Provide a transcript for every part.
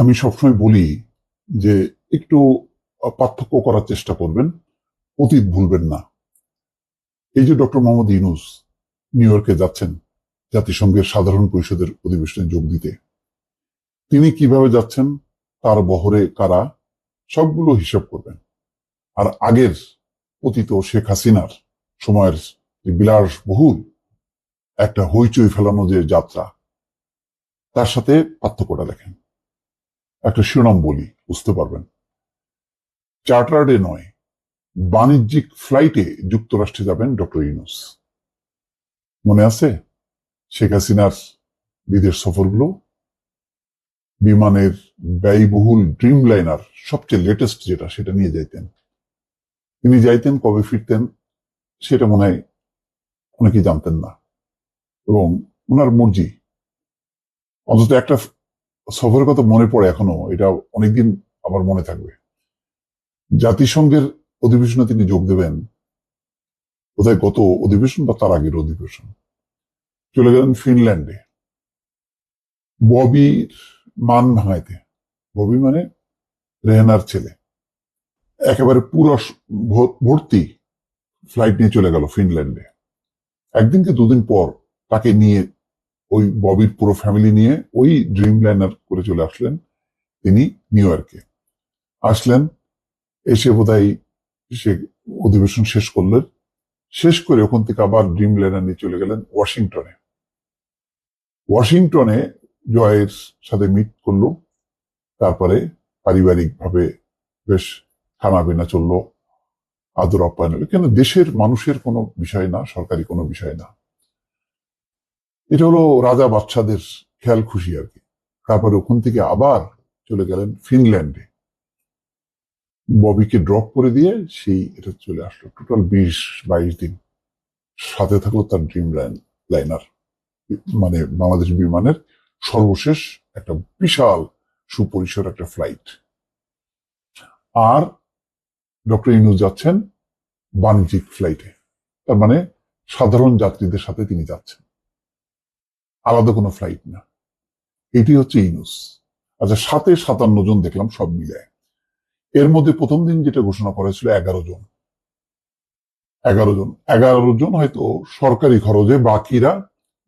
আমি সবসময় বলি যে একটু পার্থক্য করার চেষ্টা করবেন, অতীত ভুলবেন না। এই যে ডক্টর মোহাম্মদ ইউনূস নিউ ইয়র্কে যাচ্ছেন জাতিসংঘের সাধারণ পরিষদের অধিবেশনে যোগ দিতে, তিনি কিভাবে যাচ্ছেন, তার বহরে কারা, সবগুলো হিসাব করবেন। আর আগের অতীত শেখ হাসিনার সময়ের যে বিলাসবহুল একটা হইচই ফেলানো যে যাত্রা, তার সাথে পার্থক্যটা দেখেন। একটা শিরোনাম বলি, বুঝতে পারবেন। চার্টার্ডে নয়, বাণিজ্যিক ফ্লাইটে যুক্তরাষ্ট্রে যাবেন ডক্টর ইউনূস। মনে আছে শেখ হাসিনার বিদেশ সফরগুলো? বিমানের ব্যয়বহুল ড্রিম লাইনার, সবচেয়ে লেটেস্ট যেটা, সেটা নিয়ে যাইতেন। তিনি যাইতেন, কবে ফিরতেন সেটা মনে হয় অনেকেই জানতেন না, এবং ওনার মর্জি। অন্তত একটা সফরের কথা মনে পড়ে এখনো, এটা অনেকদিন আমার মনে থাকবে। জাতিসংঘের অধিবেশনে তিনি যোগ দেবেন, বোধহয় গত অধিবেশন বা তার আগের অধিবেশন। চলে গেলেন ফিনল্যান্ডে ববির মান ভাঙাইতে। ববি মানে রেহানার ছেলে। একেবারে পুরো ভর্তি ফ্লাইট নিয়ে চলে গেল ফিনল্যান্ডে। একদিনকে দুদিন পর তাকে নিয়ে, ওই ববির পুরো ফ্যামিলি নিয়ে ওই ড্রিম লাইনার করে চলে আসলেন তিনি নিউ ইয়র্কে। আসলেন, এসে বোধহয় সে অধিবেশন শেষ করলেন। শেষ করে ওখান থেকে আবার ড্রিম লাইনার নিয়ে চলে গেলেন ওয়াশিংটনে। ওয়াশিংটনে জয়ের সাথে মিট করলো। তারপরে পারিবারিক ভাবে বেশ খানা বিনা চললো, আদর আপ্যায়ন হলো। কেন, দেশের মানুষের কোনো বিষয় না, সরকারি কোনো বিষয় না। এটা হলো রাজা বাদশাদের খেয়াল খুশি আর কি। তারপরে ওখান থেকে আবার চলে গেলেন ফিনল্যান্ডে, ববিকে ড্রপ করে দিয়ে সেই এটা চলে আসলো। টোটাল 20-22 দিন সাথে থাকলো তার ড্রিম লাইনার, মানে বাংলাদেশ বিমানের সর্বশেষ একটা বিশাল সুপরিসর একটা ফ্লাইট। আর ডক্টর ইউনূস যাচ্ছেন বাণিজ্যিক ফ্লাইটে, তার মানে সাধারণ যাত্রীদের সাথে তিনি যাচ্ছেন, আলাদা কোনো ফ্লাইট না। এটি হচ্ছে ইউনূস। আচ্ছা, 57 জন দেখলাম সব মিলে। এর মধ্যে প্রথম দিন যেটা ঘোষণা করা হয়েছিল 11 জন। 11 জন হয়তো সরকারি খরচে, বাকিরা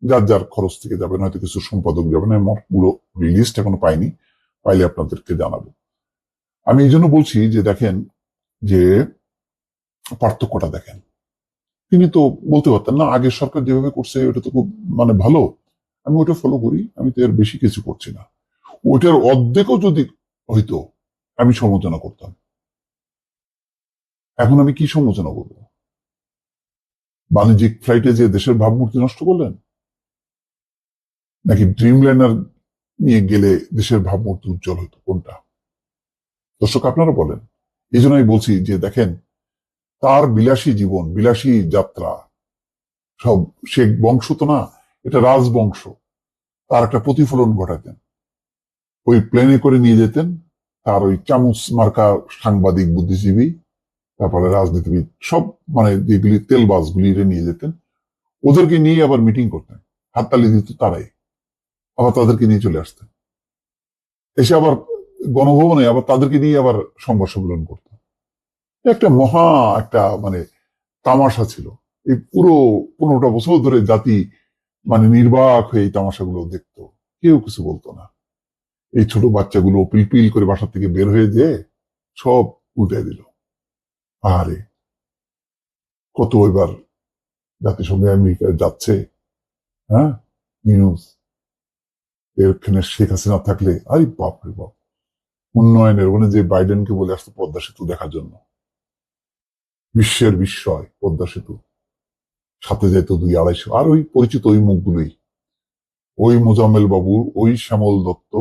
যার যার খরচ থেকে যাবেন, হয়তো কিছু সম্পাদক যাবেন। আমার পুরো লিস্ট এখনো পাইনি, পাইলে আপনাদেরকে জানাবো। আমি এই জন্য বলছি যে দেখেন, যে পার্থক্যটা দেখেন। তিনি তো বলতে পারতেন না, আগের সরকার যেভাবে করছে ওটা তো খুব মানে ভালো, আমি ওটা ফলো করি, আমি তো এর বেশি কিছু করছি না। ওইটার অর্ধেকও যদি হইতো আমি সমালোচনা করতাম। এখন আমি কি সমালোচনা করব? বাণিজ্যিক ফ্লাইটে যে দেশের ভাবমূর্তি নষ্ট করলেন, নাকি ড্রিম লাইনার নিয়ে গেলে দেশের ভাবমূর্তি উজ্জ্বল হতো, কোনটা? দর্শক আপনারা বলেন। এই জন্য আমি বলছি যে দেখেন, তার বিলাসী জীবন, বিলাসী যাত্রা, সব শেখ বংশ তো না, এটা রাজবংশ, তার একটা প্রতিফলন ঘটাতেন। ওই প্লেনে করে নিয়ে যেতেন তার ওই চামচ মার্কা সাংবাদিক, বুদ্ধিজীবী, তারপরে রাজনীতিবিদ, সব মানে যেগুলি তেলবাজগুলি নিয়ে যেতেন। ওদেরকে নিয়ে আবার মিটিং করতেন, হাততালি দিত তারাই, আবার তাদেরকে নিয়ে চলে আসতেন। এসে আবার গণভবনে আবার তাদেরকে নিয়ে আবার সংবাদ সম্মেলন করতেন। একটা মহা একটা মানে তামাশা ছিল। এই পুরো 15টা বছর ধরে জাতি মানে নির্বাক হয়ে এই তামাশাগুলো দেখতো, কেউ কিছু বলতো না। এই ছোট বাচ্চাগুলো পিলপিল করে বাসা থেকে বের হয়ে যেয়ে সব উল্টে দিল। আরে কত এবার জাতিসংঘে আমেরিকায় যাচ্ছে, হ্যাঁ, নিউজ। এখানে শেখ হাসিনা থাকলে আরে বাপ রে বাপ, উন্নয়নের ওখানে যে বাইডেনকে বলে আসতো পদ্মা সেতু দেখার জন্য, বিশ্বের বিস্ময় পদ্মা সেতু, সাথে যেত 200-250, আর ওই পরিচিত ওই মুখগুলোই, ওই মোজাম্মেল বাবু, ওই শ্যামল দত্ত,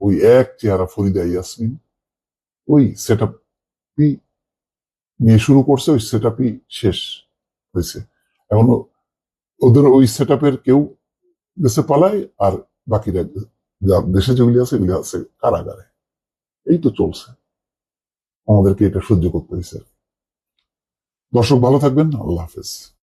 ওই এক চেহারা ফরিদা ইয়াসমিন, ওই সেট আপই নিয়ে শুরু করছে, ওই সেট আপই শেষ হয়েছে। এখন ওদের ওই সেট আপের কেউ দেশে পালায়, আর বাকিরা দেশে যেগুলি আছে এগুলি আছে কারাগারে। এই তো চলছে, আমাদেরকে এটা সহ্য করতে হয়েছে। দর্শক ভালো থাকবেন, আল্লাহ হাফেজ।